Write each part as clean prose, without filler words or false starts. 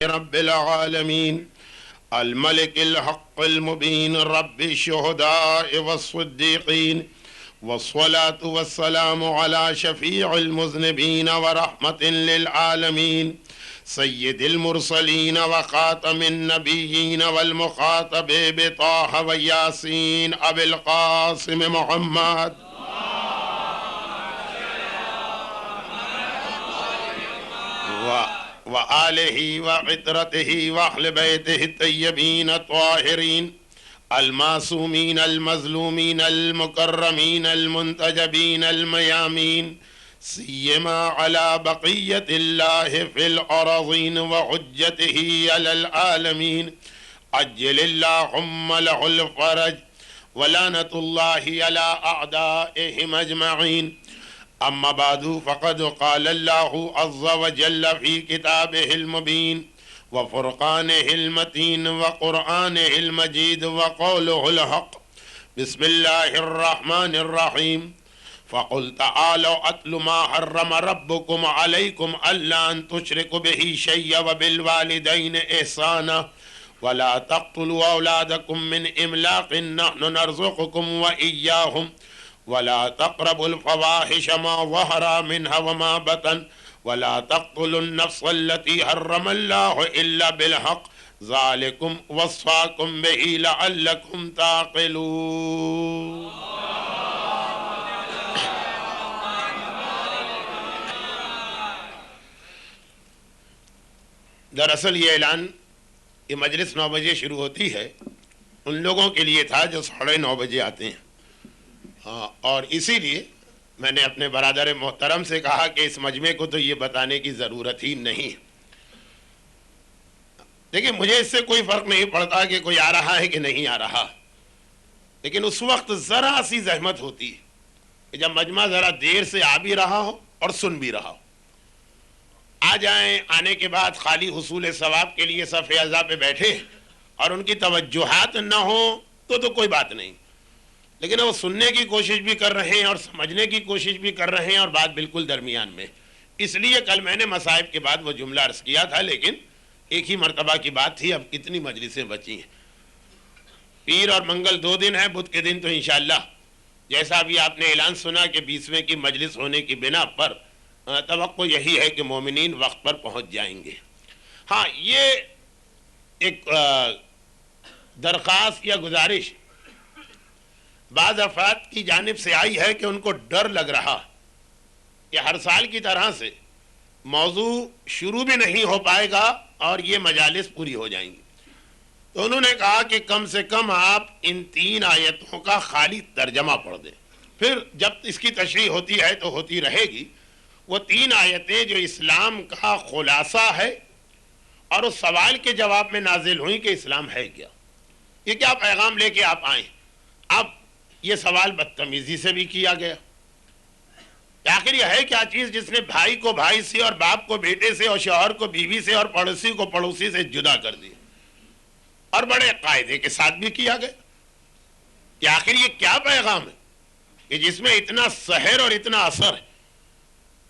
رب العالمين الملك الحق المبين رب الشهداء والصديقين والصلاة والسلام على شفيع المذنبين ورحمة للعالمين سيد المرسلين وخاتم النبيين والمخاطب بطه وياسين أبي القاسم محمد وآله وعطرته وأهل بيته الطيبين الطاهرين المعصومين المظلومين المكرمين المنتجبين الميامين سيما على بقية الله في الأراضين وحجته على العالمين عجل اللهم له الفرج ولعنة الله على أعدائهم أجمعين. أما بعد فقد قال الله عز وجل في كتابه المبين وفرقانه المتين وقرآنه المجيد وقوله الحق بسم الله الرحمن الرحيم فقل تعالوا أتل ما حرم ربكم عليكم ألا أن تشركوا به شيئا وبالوالدين إحسانا ولا تقتلوا أولادكم من إملاق نحن نرزقكم وإياهم ولا تقربوا الفواحش ما ظهر منها وما بطن ولا تقتلوا النفس التي حرم الله إلا بالحق ذلكم وصاكم به لعلكم تعقلون. دراصل یہ اعلان یہ مجلس 9 بجے شروع ہوتی ہے ان لوگوں کے لیے تھا جو 9:30 بجے آتے ہیں. اور اسی لیے میں نے اپنے برادر محترم سے کہا کہ اس مجمع کو تو یہ بتانے کی ضرورت ہی نہیں. دیکھیں مجھے اس سے کوئی فرق نہیں پڑتا کہ کوئی آ رہا ہے کہ نہیں آ رہا، لیکن اس وقت ذرا سی زحمت ہوتی ہے کہ جب مجمع ذرا دیر سے آ بھی رہا ہو اور سن بھی رہا ہو. آ جائیں، آنے کے بعد خالی حصول ثواب کے لیے صف اعضاء پہ بیٹھے اور ان کی توجہات نہ ہوں تو کوئی بات نہیں، لیکن وہ سننے کی کوشش بھی کر رہے ہیں اور سمجھنے کی کوشش بھی کر رہے ہیں اور بات بالکل درمیان میں. اس لیے کل میں نے مصائب کے بعد وہ جملہ عرض کیا تھا، لیکن ایک ہی مرتبہ کی بات تھی. اب کتنی مجلسیں بچی ہیں؟ پیر اور منگل 2 دن ہیں، بدھ کے دن تو انشاءاللہ جیسا ابھی آپ نے اعلان سنا کہ 20ویں کی مجلس ہونے کی بنا پر توقع یہی ہے کہ مومنین وقت پر پہنچ جائیں گے. ہاں، یہ ایک درخواست یا گزارش بعض افراد کی جانب سے آئی ہے کہ ان کو ڈر لگ رہا کہ ہر سال کی طرح سے موضوع شروع بھی نہیں ہو پائے گا اور یہ مجالس پوری ہو جائیں گی. تو انہوں نے کہا کہ کم سے کم آپ ان 3 آیتوں کا خالی ترجمہ پڑھ دیں، پھر جب اس کی تشریح ہوتی ہے تو ہوتی رہے گی. وہ 3 آیتیں جو اسلام کا خلاصہ ہے اور اس سوال کے جواب میں نازل ہوئی کہ اسلام ہے کیا، یہ کیا پیغام لے کے آپ آئیں. اب یہ سوال بدتمیزی سے بھی کیا گیا، آخر یہ ہے کیا چیز جس نے بھائی کو بھائی سے اور باپ کو بیٹے سے اور شوہر کو بیوی سے اور پڑوسی کو پڑوسی سے جدا کر دیا اور بڑے قاعدے کے ساتھ بھی کیا گیا. کہ آخر یہ کیا پیغام ہے کہ جس میں اتنا سحر اور اتنا اثر ہے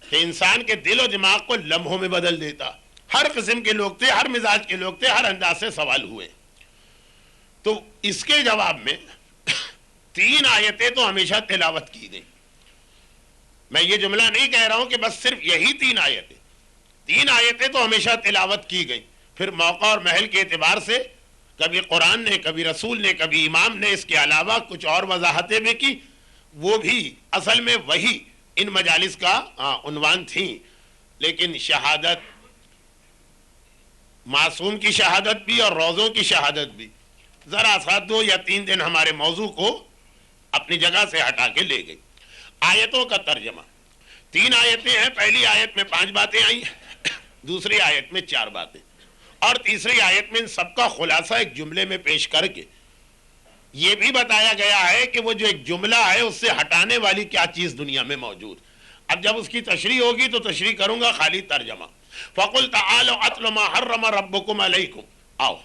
کہ انسان کے دل و دماغ کو لمحوں میں بدل دیتا. ہر قسم کے لوگ تھے، ہر مزاج کے لوگ تھے، ہر انداز سے سوال ہوئے. تو اس کے جواب میں 3 آیتیں تو ہمیشہ تلاوت کی گئی. میں یہ جملہ نہیں کہہ رہا ہوں کہ بس صرف یہی 3 آیتیں، 3 آیتیں تو ہمیشہ تلاوت کی گئی. پھر موقع اور محل کے اعتبار سے کبھی قرآن نے، کبھی رسول نے، کبھی امام نے اس کے علاوہ کچھ اور وضاحتیں بھی کی. وہ بھی اصل میں وہی ان مجالس کا عنوان تھیں. لیکن شہادت، معصوم کی شہادت بھی اور روزوں کی شہادت بھی ذرا سا 2 یا 3 دن ہمارے موضوع کو اپنی جگہ سے ہٹا کے لے گئی. آیتوں کا ترجمہ، 3 آیتیں ہیں. پہلی آیت میں 5 باتیں آئی، دوسری آیت میں 4 باتیں، اور تیسری آیت میں ان سب کا خلاصہ ایک جملے میں پیش کر کے یہ بھی بتایا گیا ہے کہ وہ جو ایک جملہ ہے اس سے ہٹانے والی کیا چیز دنیا میں موجود. اب جب اس کی تشریح ہوگی تو تشریح کروں گا خالی ترجمہ. فَقُلْ تَعَالَوْا أَتْلُ مَا حَرَّمَ رَبُّكُمْ عَلَيْكُمْ. آؤ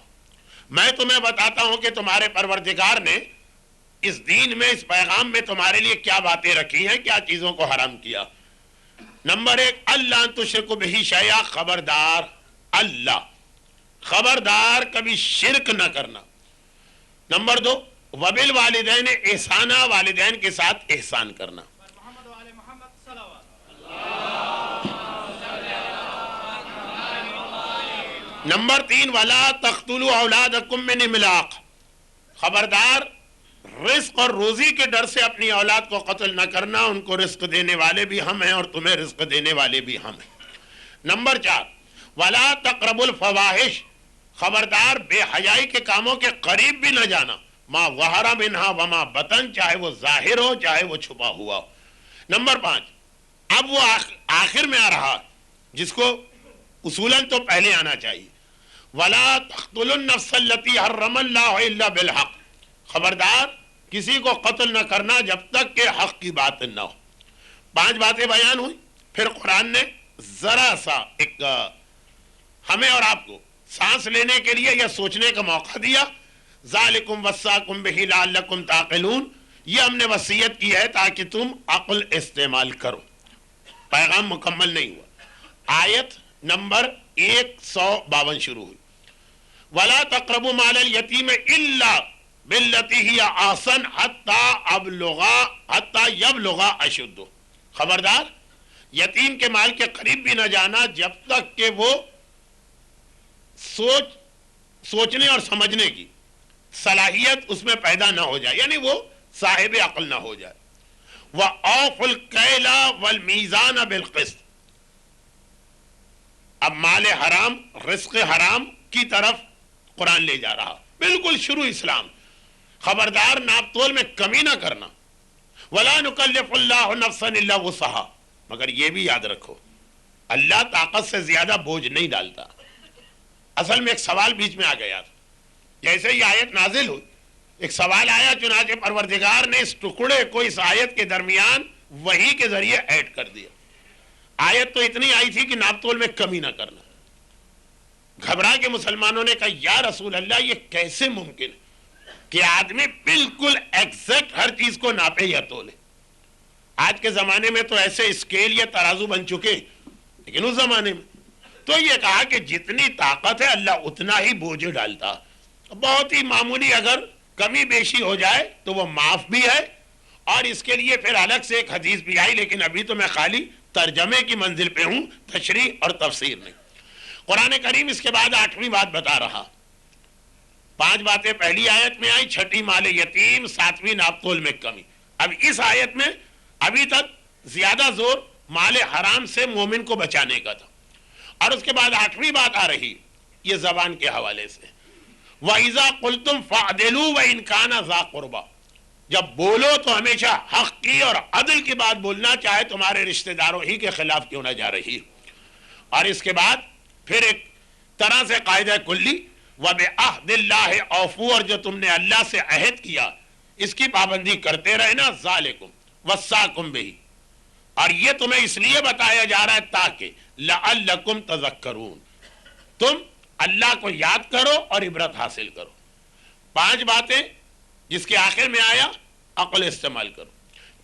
میں تمہیں بتاتا ہوں کہ تمہارے پروردگار نے اس دین میں، اس پیغام میں تمہارے لیے کیا باتیں رکھی ہیں، کیا چیزوں کو حرام کیا. نمبر 1، اللہ تشرکوا بہ شیئا، خبردار اللہ خبردار کبھی شرک نہ کرنا. نمبر 2 وبالوالدین احسانا، والدین کے ساتھ احسان کرنا. نمبر 3 ولا تقتلوا اولادکم من املاق، خبردار رزق اور روزی کے ڈر سے اپنی اولاد کو قتل نہ کرنا، ان کو رزق دینے والے بھی ہم ہیں اور تمہیں رزق دینے والے بھی ہم ہیں. نمبر 4 ولا تقربوا الفواحش، خبردار بے حیائی کے کاموں کے قریب بھی نہ جانا، ما ظہر منہا وما بطن، چاہے وہ ظاہر ہو چاہے وہ چھپا ہوا ہو. نمبر 5 اب وہ آخر میں آ رہا جس کو اصولاً تو پہلے آنا چاہیے، ولا تقتلوا النفس التي حرم اللہ الا بالحق، خبردار کسی کو قتل نہ کرنا جب تک کہ حق کی بات نہ ہو. 5 باتیں بیان ہوئی. پھر قرآن نے ذرا سا ایک ہمیں اور آپ کو سانس لینے کے لیے یا سوچنے کا موقع دیا. ذالکم وصاکم بہ لعلکم تعقلون، یہ ہم نے وصیت کی ہے تاکہ تم عقل استعمال کرو. پیغام مکمل نہیں ہوا. آیت نمبر 152 شروع ہوئی. ولا تقربوا مال الیتیم الا باللتی ہی احسن حتی یبلغ اشدہ، خبردار یتیم کے مال کے قریب بھی نہ جانا جب تک کہ وہ سوچنے اور سمجھنے کی صلاحیت اس میں پیدا نہ ہو جائے، یعنی وہ صاحب عقل نہ ہو جائے. وَأَوْفُوا الْكَيْلَ وَالْمِيزَانَ بِالْقِسْطِ، اب مال حرام رزق حرام کی طرف قرآن لے جا رہا، بالکل شروع اسلام. خبردار ناپ تول میں کمی نہ کرنا. وَلَا نُكَلِّفُ اللَّهُ نَفْسًا إِلَّا وُسْعَهَا، مگر یہ بھی یاد رکھو اللہ طاقت سے زیادہ بوجھ نہیں ڈالتا. اصل میں ایک سوال بیچ میں آ گیا تھا، جیسے یہ آیت نازل ہوئی ایک سوال آیا، چنانچہ پروردگار نے اس ٹکڑے کو اس آیت کے درمیان وحی کے ذریعے ایڈ کر دیا. آیت تو اتنی آئی تھی کہ ناپ تول میں کمی نہ کرنا. گھبرا کے مسلمانوں نے کہا یا رسول اللہ یہ کیسے ممکن ہے کہ آدمی بالکل ایگزیکٹ ہر چیز کو ناپے یا تولے. آج کے زمانے میں تو ایسے اسکیل یا ترازو بن چکے، لیکن اس زمانے میں تو یہ کہا کہ جتنی طاقت ہے اللہ اتنا ہی بوجھ ڈالتا. بہت ہی معمولی اگر کمی بیشی ہو جائے تو وہ معاف بھی ہے، اور اس کے لیے پھر الگ سے ایک حدیث بھی آئی، لیکن ابھی تو میں خالی ترجمے کی منزل پہ ہوں، تشریح اور تفسیر نہیں. قرآن کریم اس کے بعد 8ویں بات بتا رہا. 5 باتیں پہلی آیت میں آئی، 6ٹھی مال یتیم، 7ویں ناپ تول میں کمی. اب اس آیت میں ابھی تک زیادہ زور مال حرام سے مومن کو بچانے کا تھا، اور اس کے بعد 8ویں بات آ رہی یہ زبان کے حوالے سے. وَإِذَا قُلْتُمْ فَعْدِلُوا وَإِنْ كَانَ ذَا قُرْبَى، جب بولو تو ہمیشہ حق کی اور عدل کی بات بولنا، چاہے تمہارے رشتہ داروں ہی کے خلاف کیوں نہ جا رہی. اور اس کے بعد پھر ایک طرح سے قاعدہ کلی وَبِعَهْدِ اللَّهِ أَوْفُوا، اور جو تم نے اللہ سے عہد کیا اس کی پابندی کرتے رہنا. ذَالِكُمْ وَصَّاكُمْ بِهِ، اور یہ تمہیں اس لیے بتایا جا رہا ہے تاکہ لَعَلَّكُمْ تَذَكَّرُونَ، تم اللہ کو یاد کرو اور عبرت حاصل کرو. 5 باتیں جس کے آخر میں آیا عقل استعمال کرو.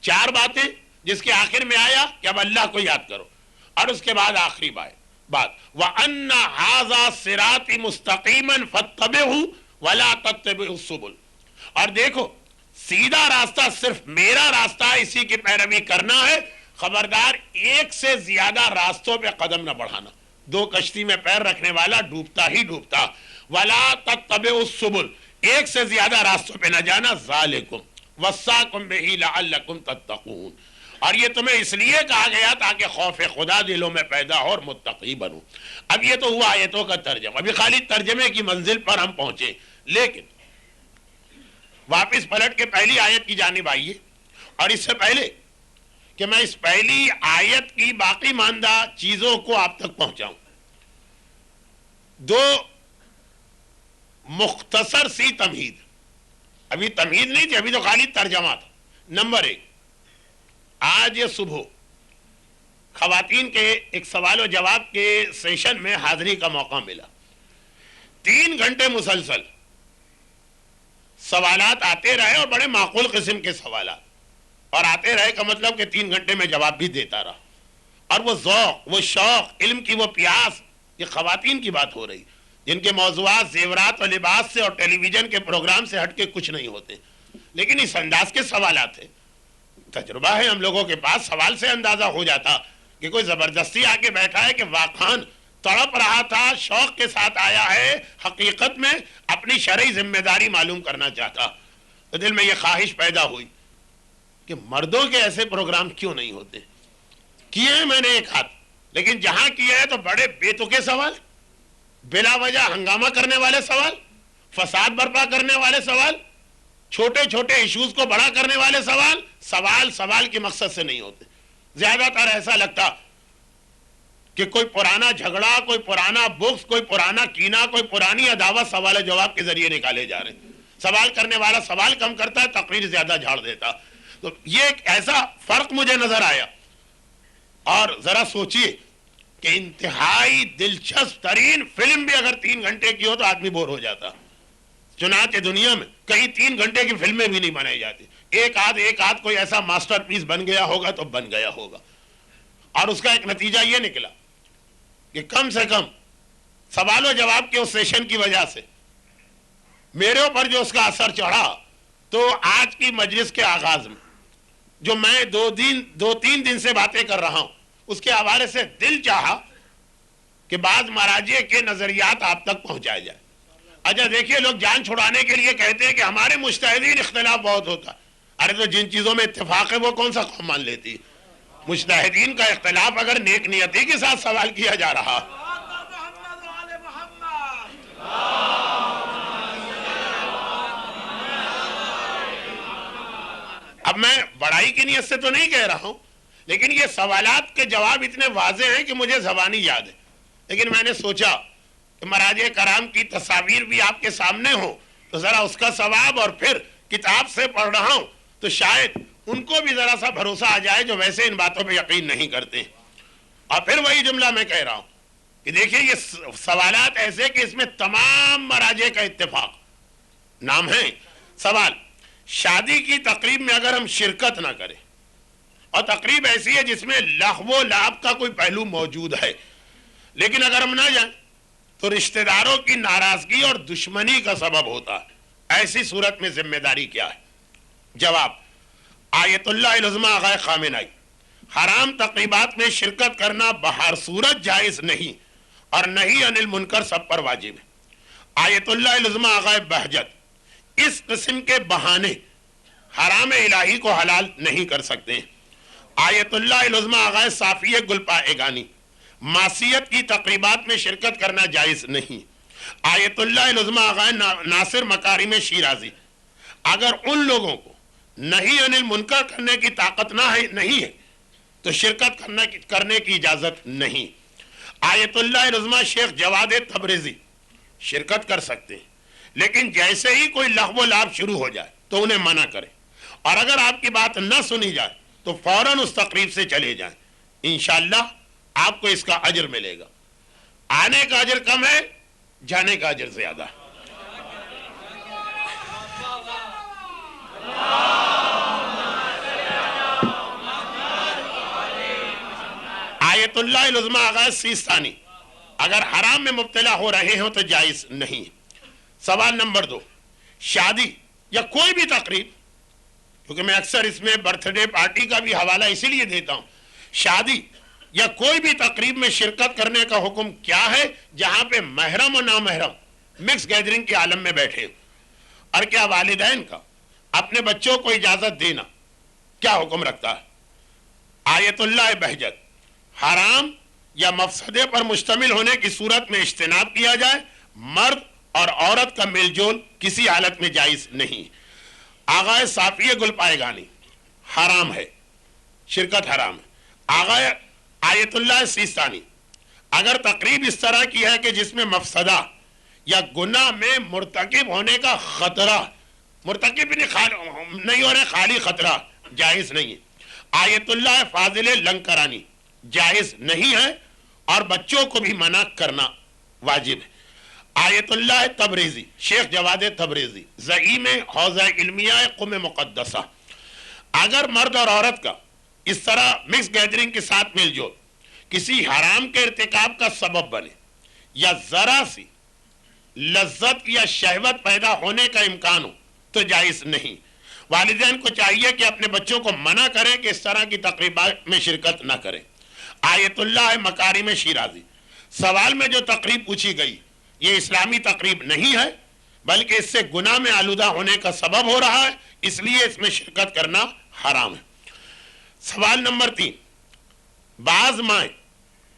4 باتیں جس کے آخر میں آیا کہ اب اللہ کو یاد کرو، اور اس کے بعد آخری بات وَأَنَّ هَذَا صِرَاطِ مُسْتَقِيمًا فَاتَّبِعُوهُ وَلَا تَتَّبِعُوا السُّبُلَ، اور دیکھو سیدھا راستہ صرف میرا راستہ ہے، اسی کی پیروی کرنا ہے. خبردار ایک سے زیادہ راستوں پہ قدم نہ بڑھانا. 2 کشتی میں پیر رکھنے والا ڈوبتا ہی ڈوبتا. وَلَا تَتَّبِعُوا السُّبُلَ، ایک سے زیادہ راستوں پہ نہ جانا. ذَالِكُمْ وَصَّاكُمْ بِهِ لَعَلَّكُمْ تَتَّقُونَ، اور یہ تمہیں اس لیے کہا گیا تاکہ خوف خدا دلوں میں پیدا ہو اور متقی بنو. اب یہ تو ہوا آیتوں کا ترجمہ، ابھی خالی ترجمے کی منزل پر ہم پہنچے، لیکن واپس پلٹ کے پہلی آیت کی جانب آئیے. اور اس سے پہلے کہ میں اس پہلی آیت کی باقی ماندہ چیزوں کو آپ تک پہنچاؤں، 2 مختصر سی تمہید، ابھی تمہید نہیں تھی، ابھی تو خالی ترجمہ تھا. نمبر 1، آج یہ صبح خواتین کے ایک سوال و جواب کے سیشن میں حاضری کا موقع ملا. 3 گھنٹے مسلسل سوالات آتے رہے، اور بڑے معقول قسم کے سوالات، اور آتے رہے کا مطلب کہ 3 گھنٹے میں جواب بھی دیتا رہا. اور وہ ذوق، وہ شوق، علم کی وہ پیاس، یہ خواتین کی بات ہو رہی. جن کے موضوعات زیورات و لباس سے اور ٹیلی ویژن کے پروگرام سے ہٹ کے کچھ نہیں ہوتے، لیکن اس انداز کے سوالات ہیں. تجربہ ہے ہم لوگوں کے پاس، سوال سے اندازہ ہو جاتا کہ کوئی زبردستی آ کے بیٹھا ہے کہ واقعاً تڑپ رہا تھا، شوق کے ساتھ آیا ہے، حقیقت میں اپنی شرعی ذمہ داری معلوم کرنا چاہتا. تو دل میں یہ خواہش پیدا ہوئی کہ مردوں کے ایسے پروگرام کیوں نہیں ہوتے. کیے ہیں میں نے ایک ہاتھ، لیکن جہاں کیے ہیں تو بڑے بے تکے سوال، بلا وجہ ہنگامہ کرنے والے سوال، فساد برپا کرنے والے سوال، چھوٹے چھوٹے ایشوز کو بڑا کرنے والے سوال کے مقصد سے نہیں ہوتے. زیادہ تر ایسا لگتا کہ کوئی پرانا جھگڑا، کوئی پرانا بغض، کوئی پرانا کینہ، کوئی پرانی عداوت سوال و جواب کے ذریعے نکالے جا رہے ہیں. سوال کرنے والا سوال کم کرتا ہے، تقریر زیادہ جھاڑ دیتا. تو یہ ایک ایسا فرق مجھے نظر آیا. اور ذرا سوچئے کہ انتہائی دلچسپ ترین فلم بھی اگر 3 گھنٹے کی ہو تو آدمی بور ہو جاتا. چنانچہ دنیا میں کہیں 3 گھنٹے کی فلمیں بھی نہیں بنائی جاتی. ایک آدھ کوئی ایسا ماسٹر پیس بن گیا ہوگا تو بن گیا ہوگا. اور اس کا ایک نتیجہ یہ نکلا کہ کم سے کم سوال و جواب کے اس سیشن کی وجہ سے میرے اوپر جو اس کا اثر چڑھا، تو آج کی مجلس کے آغاز میں جو میں 2-3 دن سے باتیں کر رہا ہوں، اس کے حوالے سے دل چاہا کہ بعض مراجع کے نظریات آپ تک پہنچائے جائے. اچھا دیکھیے، لوگ جان چھڑانے کے لیے کہتے ہیں کہ ہمارے مجتہدین اختلاف بہت ہوتا ہے. ارے تو جن چیزوں میں اتفاق ہے وہ کون سا قوم مان لیتی ہے؟ مجتہدین کا اختلاف اگر نیک نیتی کے ساتھ سوال کیا جا رہا، اب میں بڑائی کی نیت سے تو نہیں کہہ رہا ہوں، لیکن یہ سوالات کے جواب اتنے واضح ہیں کہ مجھے زبانی یاد ہے. لیکن میں نے سوچا کہ مراجع کرام کی تصاویر بھی آپ کے سامنے ہوں تو ذرا اس کا ثواب، اور پھر کتاب سے پڑھ رہا ہوں تو شاید ان کو بھی ذرا سا بھروسہ آ جائے جو ویسے ان باتوں پہ یقین نہیں کرتے. اور پھر وہی جملہ میں کہہ رہا ہوں کہ دیکھیے یہ سوالات ایسے کہ اس میں تمام مراجع کا اتفاق. نام ہے سوال: شادی کی تقریب میں اگر ہم شرکت نہ کریں، اور تقریب ایسی ہے جس میں لغو و لعب کا کوئی پہلو موجود ہے، لیکن اگر ہم نہ جائیں تو رشتہ داروں کی ناراضگی اور دشمنی کا سبب ہوتا ہے، ایسی صورت میں ذمہ داری کیا ہے؟ جواب: آیت اللہ العظمہ آغا خامنہئی: حرام تقریبات میں شرکت کرنا بہر صورت جائز نہیں، اور نہی عن المنکر سب پر واجب ہے. آیت اللہ العظمہ آغا بہجت: اس قسم کے بہانے حرام الہی کو حلال نہیں کر سکتے ہیں. آیت اللہ العظمہ آغا صافی گلپائگانی: معصیت کی تقریبات میں شرکت کرنا جائز نہیں. آیت اللہ العظمہ آغا ناصر مکارم شیرازی: اگر ان لوگوں کو نہی عن المنکر کرنے کی طاقت نہیں ہے تو شرکت کرنے کی اجازت نہیں. آیت اللہ العظمہ شیخ جواد تبریزی: شرکت کر سکتے ہیں، لیکن جیسے ہی کوئی لغو و لعب شروع ہو جائے تو انہیں منع کریں، اور اگر آپ کی بات نہ سنی جائے تو فوراً اس تقریب سے چلے جائیں. انشاءاللہ آپ کو اس کا اجر ملے گا. آنے کا اجر کم ہے، جانے کا اجر زیادہ ہے. آیت اللہ العظمہ آغا سیستانی: اگر حرام میں مبتلا ہو رہے ہوں تو جائز نہیں. سوال نمبر 2: شادی یا کوئی بھی تقریب، کیونکہ میں اکثر اس میں برتھ ڈے پارٹی کا بھی حوالہ اسی لیے دیتا ہوں، شادی یا کوئی بھی تقریب میں شرکت کرنے کا حکم کیا ہے جہاں پہ محرم و نامحرم مکس گیدرنگ کے عالم میں بیٹھے؟ اور کیا والدین کا اپنے بچوں کو اجازت دینا کیا حکم رکھتا ہے؟ آیت اللہ بہجت: حرام یا مفسدے پر مشتمل ہونے کی صورت میں اجتناب کیا جائے، مرد اور عورت کا میل جول کسی حالت میں جائز نہیں. آغا صافی گلپائگانی: حرام ہے، شرکت حرام ہے. آغا آیت اللہ سیستانی: اگر تقریب اس طرح کی ہے کہ جس میں مفسدہ یا گناہ میں مرتکب ہونے کا خطرہ، مرتکب نہیں ہو رہے، خالی خطرہ، جائز نہیں ہے. آیت اللہ فاضل لنکرانی: جائز نہیں ہے، اور بچوں کو بھی منع کرنا واجب ہے. آیت اللہ تبریزی شیخ جواد تبریزی: زعیم حوزہ علمیہ قم مقدسہ: اگر مرد اور عورت کا اس طرح مکس گیدرنگ کے ساتھ مل جول کسی حرام کے ارتکاب کا سبب بنے، یا ذرا سی لذت یا شہوت پیدا ہونے کا امکان ہو تو جائز نہیں. والدین کو چاہیے کہ اپنے بچوں کو منع کریں کہ اس طرح کی تقریبات میں شرکت نہ کریں. آیت اللہ مکارم شیرازی، سوال میں جو تقریب پوچھی گئی یہ اسلامی تقریب نہیں ہے، بلکہ اس سے گناہ میں آلودہ ہونے کا سبب ہو رہا ہے، اس لیے اس میں شرکت کرنا حرام ہے. سوال نمبر 3، بعض مائیں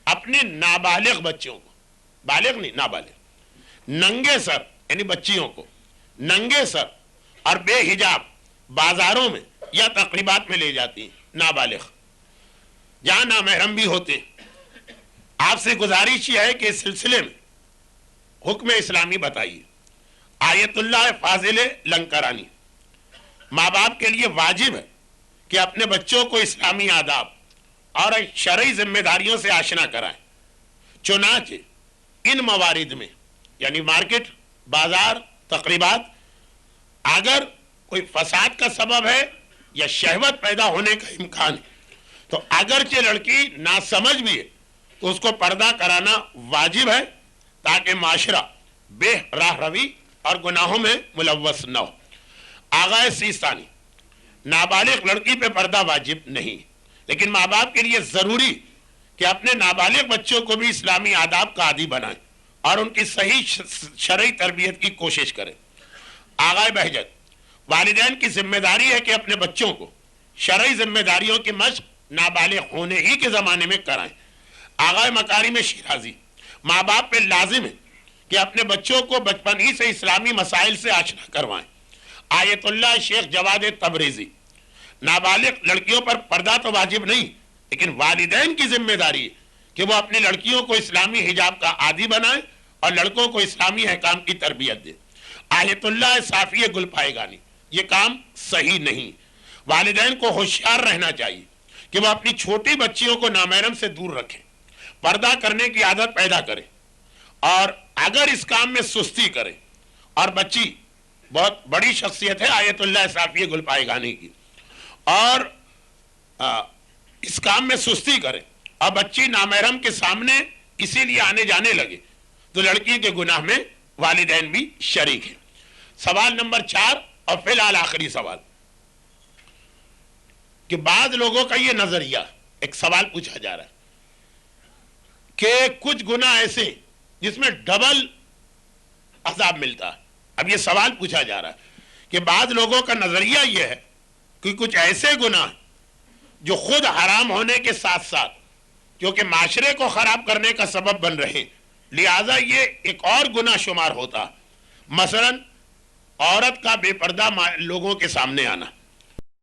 اپنے نابالغ بچوں کو، بالغ نہیں نابالغ، ننگے سر یعنی بچیوں کو ننگے سر اور بے حجاب بازاروں میں یا تقریبات میں لے جاتی ہیں، نابالغ جہاں نامحرم بھی ہوتے ہیں. آپ سے گزارش یہ ہے کہ اس سلسلے میں حکم اسلامی بتائیے. آیت اللہ فاضل لنکرانی، ماں باپ کے لیے واجب ہے کہ اپنے بچوں کو اسلامی آداب اور شرعی ذمہ داریوں سے آشنا کرائیں. چنانچہ ان موارد میں یعنی مارکیٹ، بازار، تقریبات اگر کوئی فساد کا سبب ہے یا شہوت پیدا ہونے کا امکان ہے تو اگرچہ لڑکی ناسمجھ بھی ہے تو اس کو پردہ کرانا واجب ہے تاکہ معاشرہ بے راہ روی اور گناہوں میں ملوث نہ ہو. آغا سیستانی، نابالغ لڑکی پہ پردہ واجب نہیں، لیکن ماں باپ کے لیے ضروری کہ اپنے نابالغ بچوں کو بھی اسلامی آداب کا عادی بنائیں اور ان کی صحیح شرعی تربیت کی کوشش کریں. آغا بہجت، والدین کی ذمہ داری ہے کہ اپنے بچوں کو شرعی ذمہ داریوں کی مشق نابالغ ہونے ہی کے زمانے میں کرائیں. آغا مکارم شیرازی، ماں باپ پہ لازم ہے کہ اپنے بچوں کو بچپن ہی سے اسلامی مسائل سے آشنا کروائیں. آیت اللہ شیخ جواد تبریزی، نابالغ لڑکیوں پر پردہ تو واجب نہیں، لیکن والدین کی ذمہ داری ہے کہ وہ اپنی لڑکیوں کو اسلامی حجاب کا عادی بنائیں اور لڑکوں کو اسلامی احکام کی تربیت دیں. آیت اللہ صافی گل پائے گانی، یہ کام صحیح نہیں. والدین کو ہوشیار رہنا چاہیے کہ وہ اپنی چھوٹی بچیوں کو نامحرم سے دور رکھیں، پردہ کرنے کی عادت پیدا کریں، اور اگر اس کام میں سستی کریں، اور بچی بہت بڑی شخصیت ہے آیت اللہ صافی گل پائے گانی کی، اور اس کام میں سستی کرے اور بچی نامحرم کے سامنے اسی لیے آنے جانے لگے تو لڑکی کے گناہ میں والدین بھی شریک ہیں. سوال نمبر 4 اور فی الحال آخری سوال، کہ بعض لوگوں کا یہ نظریہ، ایک سوال پوچھا جا رہا ہے کہ کچھ گناہ ایسے جس میں ڈبل عذاب ملتا ہے. اب یہ سوال پوچھا جا رہا ہے کہ بعض لوگوں کا نظریہ یہ ہے کہ کچھ ایسے گناہ جو خود حرام ہونے کے ساتھ ساتھ کیونکہ معاشرے کو خراب کرنے کا سبب بن رہے، لہذا یہ ایک اور گناہ شمار ہوتا. مثلا عورت کا بے پردہ لوگوں کے سامنے آنا،